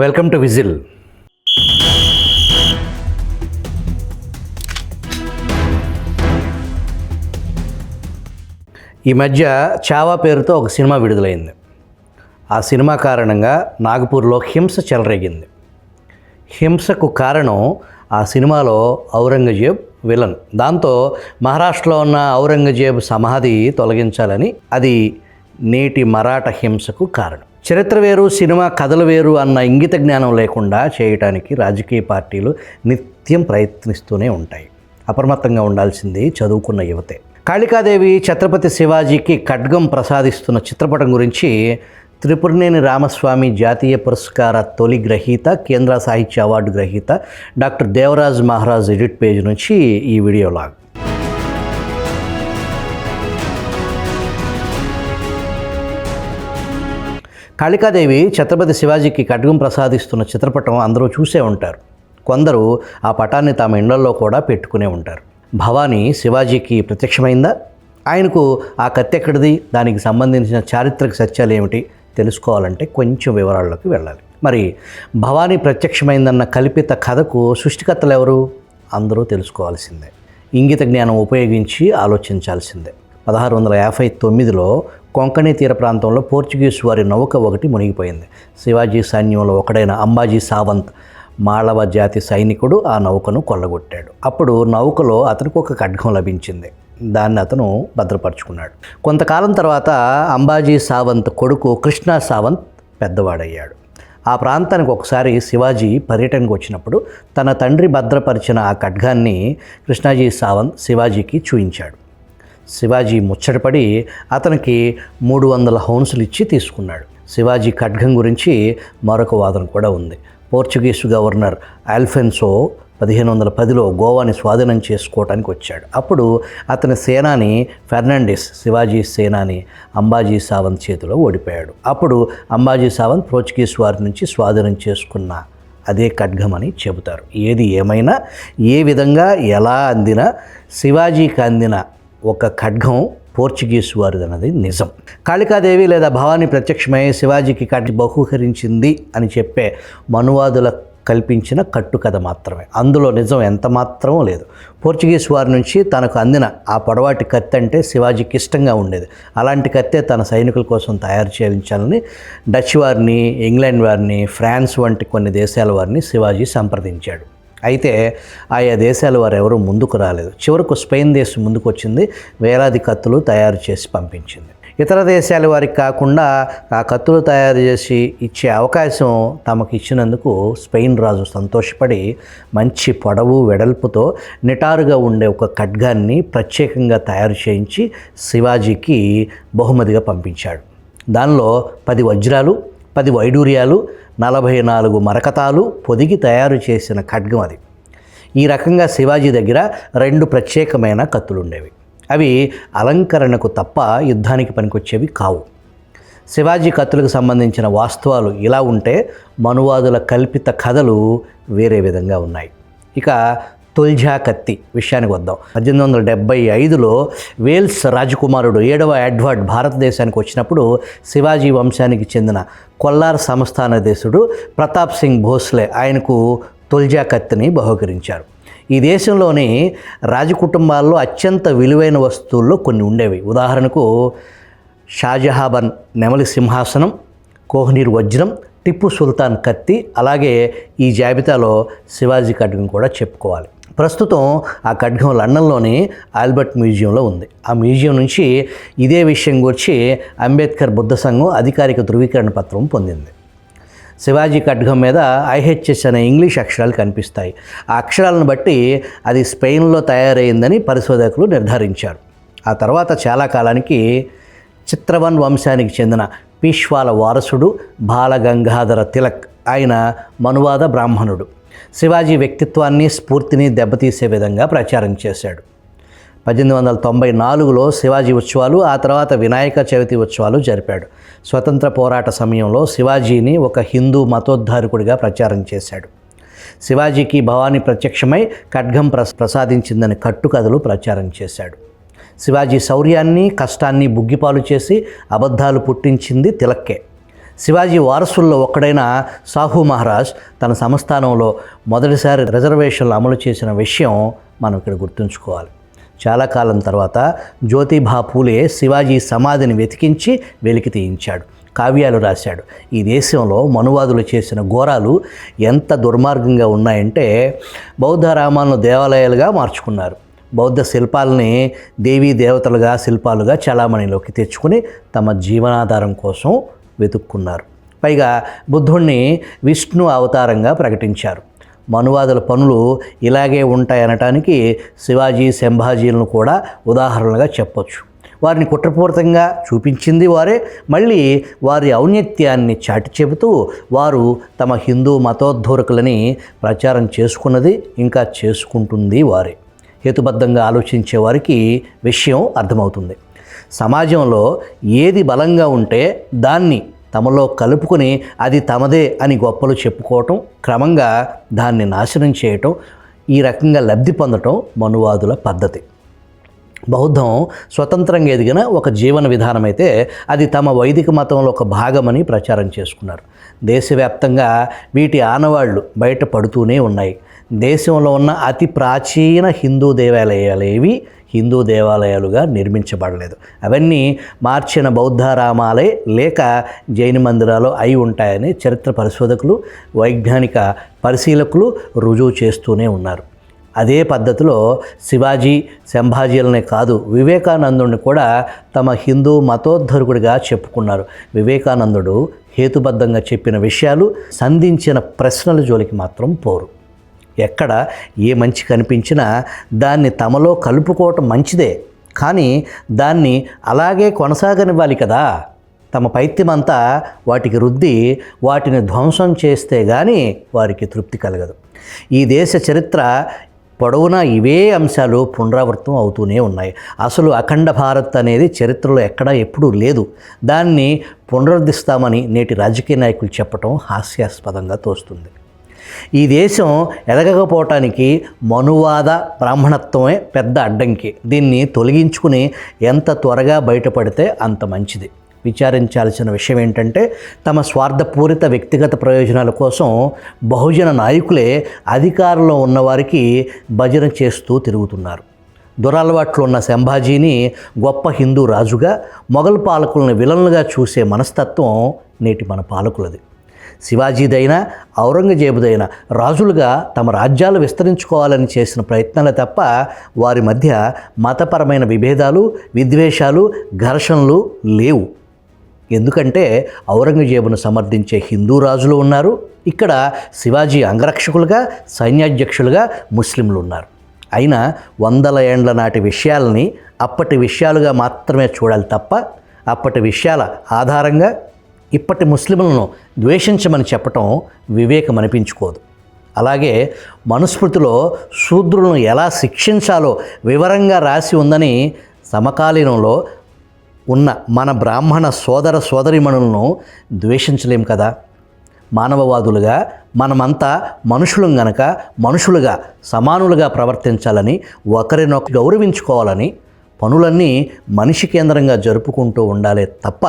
Welcome to whistle. ఈ మధ్య చావా పేరుతో ఒక సినిమా విడుదలైంది. ఆ సినిమా కారణంగా నాగపూర్లో హింస చెలరేగింది. హింసకు కారణం ఆ సినిమాలో ఔరంగజేబ్ విలన్. దాంతో మహారాష్ట్రలో ఉన్న ఔరంగజేబ్ సమాధి తొలగించాలని, అది నేటి మరాఠా హింసకు కారణం. చరిత్ర వేరు, సినిమా కథలు వేరు అన్న ఇంగిత జ్ఞానం లేకుండా చేయటానికి రాజకీయ పార్టీలు నిత్యం ప్రయత్నిస్తూనే ఉంటాయి. అప్రమత్తంగా ఉండాల్సింది చదువుకున్న యువతే. కాళికాదేవి ఛత్రపతి శివాజీకి ఖడ్గం ప్రసాదిస్తున్న చిత్రపటం గురించి త్రిపురనేని రామస్వామి జాతీయ పురస్కార తొలి గ్రహీత, కేంద్ర సాహిత్య అవార్డు గ్రహీత doctor Devraj Maharaj edit page నుంచి ఈ వీడియో లాగ్. కాళికాదేవి ఛత్రపతి శివాజీకి ఖడ్గం ప్రసాదిస్తున్న చిత్రపటం అందరూ చూసే ఉంటారు. కొందరు ఆ పటాన్ని తమ ఇళ్లలో కూడా పెట్టుకునే ఉంటారు. భవానీ శివాజీకి ప్రత్యక్షమైందా? ఆయనకు ఆ కత్తి ఎక్కడిది? దానికి సంబంధించిన చారిత్రక సత్యాలు ఏమిటి తెలుసుకోవాలంటే కొంచెం వివరాల్లోకి వెళ్ళాలి. మరి భవానీ ప్రత్యక్షమైందన్న కల్పిత కథకు సృష్టికర్తలు ఎవరు? అందరూ తెలుసుకోవాల్సిందే. ఇంగిత జ్ఞానం ఉపయోగించి ఆలోచించాల్సిందే. 1659లో కొంకణి తీర ప్రాంతంలో పోర్చుగీస్ వారి నౌక ఒకటి మునిగిపోయింది. శివాజీ సైన్యంలో ఒకడైన అంబాజీ సావంత్ మాళవ జాతి సైనికుడు ఆ నౌకను కొల్లగొట్టాడు. అప్పుడు నౌకలో అతనికి ఒక ఖడ్గం లభించింది. దాన్ని అతను భద్రపరుచుకున్నాడు. కొంతకాలం తర్వాత అంబాజీ సావంత్ కొడుకు కృష్ణా సావంత్ పెద్దవాడయ్యాడు. ఆ ప్రాంతానికి ఒకసారి శివాజీ పర్యటనకు వచ్చినప్పుడు తన తండ్రి భద్రపరిచిన ఆ ఖడ్గాన్ని కృష్ణాజీ సావంత్ శివాజీకి చూయించాడు. శివాజీ ముచ్చటపడి అతనికి 300 హౌన్సులు ఇచ్చి తీసుకున్నాడు. శివాజీ ఖడ్గం గురించి మరొక వాదన కూడా ఉంది. పోర్చుగీసు గవర్నర్ ఆల్ఫెన్సో 1510లో గోవాని స్వాధీనం చేసుకోవటానికి వచ్చాడు. అప్పుడు అతని సేనాని ఫెర్నాండిస్ శివాజీ సేనాని అంబాజీ సావంత్ చేతిలో ఓడిపోయాడు. అప్పుడు అంబాజీ సావంత్ పోర్చుగీస్ వారి నుంచి స్వాధీనం చేసుకున్న అదే ఖడ్గమని చెబుతారు. ఏది ఏమైనా, ఏ విధంగా ఎలా అందినా శివాజీకి అందిన ఒక ఖడ్గం పోర్చుగీసు వారిది అన్నది నిజం. కాళికాదేవి లేదా భవానీ ప్రత్యక్షమై శివాజీకి ఖడ్గం బహూకరించింది అని చెప్పే మనువాదుల కల్పించిన కట్టుకథ మాత్రమే. అందులో నిజం ఎంత మాత్రమూ లేదు. పోర్చుగీస్ వారి నుంచి తనకు అందిన ఆ పొడవాటి కత్తి అంటే శివాజీకి ఇష్టంగా ఉండేది. అలాంటి కత్తే తన సైనికుల కోసం తయారు చేయించాలని డచ్ వారిని, ఇంగ్లాండ్ వారిని, ఫ్రాన్స్ వంటి కొన్ని దేశాల వారిని శివాజీ సంప్రదించాడు. అయితే ఆయా దేశాల వారు ఎవరూ ముందుకు రాలేదు. చివరకు స్పెయిన్ దేశం ముందుకు వచ్చింది. వేలాది కత్తులు తయారు చేసి పంపించింది. ఇతర దేశాల వారికి కాకుండా ఆ కత్తులు తయారు చేసి ఇచ్చే అవకాశం తమకు ఇచ్చినందుకు స్పెయిన్ రాజు సంతోషపడి మంచి పొడవు వెడల్పుతో నిటారుగా ఉండే ఒక ఖడ్గాన్ని ప్రత్యేకంగా తయారు చేయించి శివాజీకి బహుమతిగా పంపించాడు. దానిలో 10 వజ్రాలు, 10 వైడూర్యాలు, 44 మరకతాలు పొదిగి తయారు చేసిన ఖడ్గం అది. ఈ రకంగా శివాజీ దగ్గర 2 ప్రత్యేకమైన కత్తులు ఉండేవి. అవి అలంకరణకు తప్ప యుద్ధానికి పనికొచ్చేవి కావు. శివాజీ కత్తులకు సంబంధించిన వాస్తవాలు ఇలా ఉంటే మనువాదుల కల్పిత కథలు వేరే విధంగా ఉన్నాయి. ఇక తుల్జా కత్తి విషయానికి వద్దాం. 1875లో వేల్స్ రాజకుమారుడు 7వ ఎడ్వర్డ్ భారతదేశానికి వచ్చినప్పుడు శివాజీ వంశానికి చెందిన కొల్లార్ సంస్థానధీశుడు ప్రతాప్ సింగ్ భోస్లే ఆయనకు తుల్జా కత్తిని బహూకరించారు. ఈ దేశంలోని రాజకుటుంబాల్లో అత్యంత విలువైన వస్తువుల్లో కొన్ని ఉండేవి. ఉదాహరణకు షాజహాబన్ నెమలి సింహాసనం, కోహ్నీర్ వజ్రం, టిప్పు సుల్తాన్ కత్తి, అలాగే ఈ జాబితాలో శివాజీ ఖడ్గం కూడా చెప్పుకోవాలి. ప్రస్తుతం ఆ ఖడ్గం లండన్లోని ఆల్బర్ట్ మ్యూజియంలో ఉంది. ఆ మ్యూజియం నుంచి ఇదే విషయం గురించి అంబేద్కర్ బుద్ధ సంఘం అధికారిక ధృవీకరణ పత్రం పొందింది. శివాజీ ఖడ్గం మీద ఐహెచ్ఎస్ అనే ఇంగ్లీష్ అక్షరాలు కనిపిస్తాయి. ఆ అక్షరాలను బట్టి అది స్పెయిన్లో తయారైందని పరిశోధకులు నిర్ధారించారు. ఆ తర్వాత చాలా కాలానికి చిత్రవన్ వంశానికి చెందిన పీష్వాల వారసుడు బాలగంగాధర తిలక్, ఆయన మనువాద బ్రాహ్మణుడు, శివాజీ వ్యక్తిత్వాన్ని, స్ఫూర్తిని దెబ్బతీసే విధంగా ప్రచారం చేశాడు. 1894లో శివాజీ ఉత్సవాలు, ఆ తర్వాత వినాయక చవితి ఉత్సవాలు జరిపాడు. స్వతంత్ర పోరాట సమయంలో శివాజీని ఒక హిందూ మతోద్ధారకుడిగా ప్రచారం చేశాడు. శివాజీకి భవానీ ప్రత్యక్షమై ఖడ్గం ప్రసాదించిందని కట్టుకథలు ప్రచారం చేశాడు. శివాజీ శౌర్యాన్ని, కష్టాన్ని బుగ్గిపాలు చేసి అబద్ధాలు పుట్టించింది తిలక్కే. శివాజీ వారసుల్లో ఒక్కడైన సాహు మహారాజ్ తన సంస్థానంలో మొదటిసారి రిజర్వేషన్లు అమలు చేసిన విషయం మనం ఇక్కడ గుర్తుంచుకోవాలి. చాలా కాలం తర్వాత జ్యోతిబా పూలే శివాజీ సమాధిని వెతికించి వెలికి తీయించాడు, కావ్యాలు రాశాడు. ఈ దేశంలో మనువాదులు చేసిన ఘోరాలు ఎంత దుర్మార్గంగా ఉన్నాయంటే బౌద్ధ రామాలను దేవాలయాలుగా మార్చుకున్నారు. బౌద్ధ శిల్పాలని దేవీ దేవతలుగా శిల్పాలుగా చలామణిలోకి తెచ్చుకుని తమ జీవనాధారం కోసం వెతుక్కున్నారు. పైగా బుద్ధుణ్ణి విష్ణు అవతారంగా ప్రకటించారు. మనువాదుల పనులు ఇలాగే ఉంటాయనటానికి శివాజీ సంభాజీలను కూడా ఉదాహరణలుగా చెప్పొచ్చు. వారిని కుట్రపూరితంగా చూపించింది వారే, మళ్ళీ వారి ఔన్నత్యాన్ని చాటి చెబుతూ వారు తమ హిందూ మతోద్ధూరకులని ప్రచారం చేసుకున్నది ఇంకా చేసుకుంటుంది వారే. హేతుబద్ధంగా ఆలోచించే వారికి విషయం అర్థమవుతుంది. సమాజంలో ఏది బలంగా ఉంటే దాన్ని తమలో కలుపుకొని అది తమదే అని గొప్పలు చెప్పుకోవటం, క్రమంగా దాన్ని నాశనం చేయటం, ఈ రకంగా లబ్ధి పొందటం మనువాదుల పద్ధతి. బౌద్ధం స్వతంత్రంగా ఎదిగిన ఒక జీవన విధానం అయితే అది తమ వైదిక మతంలో ఒక భాగమని ప్రచారం చేసుకున్నారు. దేశవ్యాప్తంగా వీటి ఆనవాళ్లు బయటపడుతూనే ఉన్నాయి. దేశంలో ఉన్న అతి ప్రాచీన హిందూ దేవాలయాలేవి హిందూ దేవాలయాలుగా నిర్మించబడలేదు. అవన్నీ మార్చిన బౌద్ధారామాలే లేక జైన మందిరాలు అయి ఉంటాయని చరిత్ర పరిశోధకులు, వైజ్ఞానిక పరిశీలకులు రుజువు చేస్తూనే ఉన్నారు. అదే పద్ధతిలో శివాజీ సంభాజీలనే కాదు, వివేకానందుడిని కూడా తమ హిందూ మతోద్ధరకుడిగా చెప్పుకున్నారు. వివేకానందుడు హేతుబద్ధంగా చెప్పిన విషయాలు, సంధించిన ప్రశ్నల జోలికి మాత్రం పోరు. ఎక్కడ ఏ మంచి కనిపించినా దాన్ని తమలో కలుపుకోవటం మంచిదే, కానీ దాన్ని అలాగే కొనసాగనివ్వాలి కదా. తమ పైత్యమంతా వాటికి రుద్ది వాటిని ధ్వంసం చేస్తే కానీ వారికి తృప్తి కలగదు. ఈ దేశ చరిత్ర పొడవునా ఇవే అంశాలు పునరావృతం అవుతూనే ఉన్నాయి. అసలు అఖండ భారత్ అనేది చరిత్రలో ఎక్కడా ఎప్పుడూ లేదు. దాన్ని పునరుద్ధరిస్తామని నేటి రాజకీయ నాయకులు చెప్పటం హాస్యాస్పదంగా తోస్తుంది. ఈ దేశం ఎదగకపోవటానికి మనువాద బ్రాహ్మణత్వమే పెద్ద అడ్డంకి. దీన్ని తొలగించుకుని ఎంత త్వరగా బయటపడితే అంత మంచిది. విచారించాల్సిన విషయం ఏంటంటే తమ స్వార్థపూరిత వ్యక్తిగత ప్రయోజనాల కోసం బహుజన నాయకులే అధికారంలో ఉన్నవారికి భజన చేస్తూ తిరుగుతున్నారు. దురలవాట్లు ఉన్న సంభాజీని గొప్ప హిందూ రాజుగా, మొఘల్ పాలకులను విలన్లుగా చూసే మనస్తత్వం నేటి మన పాలకులది. శివాజీదైనా ఔరంగజేబుదైనా రాజులుగా తమ రాజ్యాలు విస్తరించుకోవాలని చేసిన ప్రయత్నాలే తప్ప వారి మధ్య మతపరమైన విభేదాలు, విద్వేషాలు, ఘర్షణలు లేవు. ఎందుకంటే ఔరంగజేబును సమర్థించే హిందూ రాజులు ఉన్నారు, ఇక్కడ శివాజీ అంగరక్షకులుగా, సైన్యాధ్యక్షులుగా ముస్లింలు ఉన్నారు. అయినా వందల ఏండ్ల నాటి విషయాలని అప్పటి విషయాలుగా మాత్రమే చూడాలి తప్ప అప్పటి విషయాల ఆధారంగా ఇప్పటి ముస్లింలను ద్వేషించమని చెప్పటం వివేకం అనిపించుకోదు. అలాగే మనుస్మృతిలో శూద్రులను ఎలా శిక్షించాలో వివరంగా రాసి ఉందని సమకాలీనంలో ఉన్న మన బ్రాహ్మణ సోదర సోదరీమణులను ద్వేషించలేం కదా. మానవవాదులుగా మనమంతా మనుషులం గనక మనుషులుగా సమానులుగా ప్రవర్తించాలని, ఒకరినొకరు గౌరవించుకోవాలని, పనులన్నీ మనిషి కేంద్రంగా జరుపుకుంటూ ఉండాలే తప్ప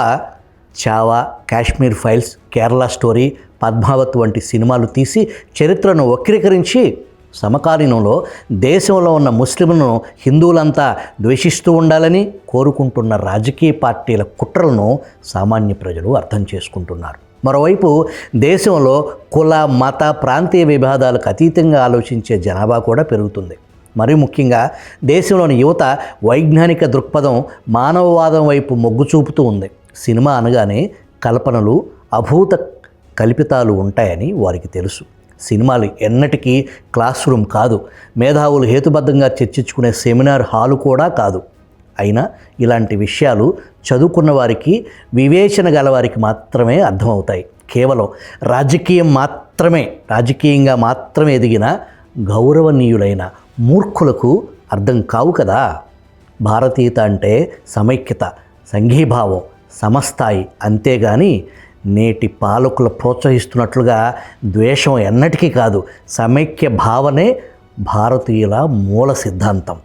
చావా, కాశ్మీర్ ఫైల్స్, కేరళ స్టోరీ, పద్మావత్ వంటి సినిమాలు తీసి చరిత్రను వక్రీకరించి సమకాలీనంలో దేశంలో ఉన్న ముస్లింలను హిందువులంతా ద్వేషిస్తూ ఉండాలని కోరుకుంటున్న రాజకీయ పార్టీల కుట్రలను సామాన్య ప్రజలు అర్థం చేసుకుంటున్నారు. మరోవైపు దేశంలో కుల, మత, ప్రాంతీయ విభేదాలకు అతీతంగా ఆలోచించే జనాభా కూడా పెరుగుతుంది. మరీ ముఖ్యంగా దేశంలోని యువత వైజ్ఞానిక దృక్పథం, మానవవాదం వైపు మొగ్గు చూపుతూ ఉంది. సినిమా అనగానే కల్పనలు, అభూత కల్పితాలు ఉంటాయని వారికి తెలుసు. సినిమాలు ఎన్నటికీ క్లాస్ రూమ్ కాదు, మేధావులు హేతుబద్ధంగా చర్చించుకునే సెమినార్ హాలు కూడా కాదు. అయినా ఇలాంటి విషయాలు చదువుకున్న వారికి, వివేచన గలవారికి మాత్రమే అర్థమవుతాయి. కేవలం రాజకీయంగా మాత్రమే ఎదిగిన గౌరవనీయులైన మూర్ఖులకు అర్థం కావు కదా. భారతీయత అంటే సమైక్యత, సంఘీభావం, సమస్థాయి, అంతేగాని నేటి పాలకులు ప్రోత్సహిస్తున్నట్లుగా ద్వేషం ఎన్నటికీ కాదు. సమైక్య భావనే భారతీయుల మూల సిద్ధాంతం.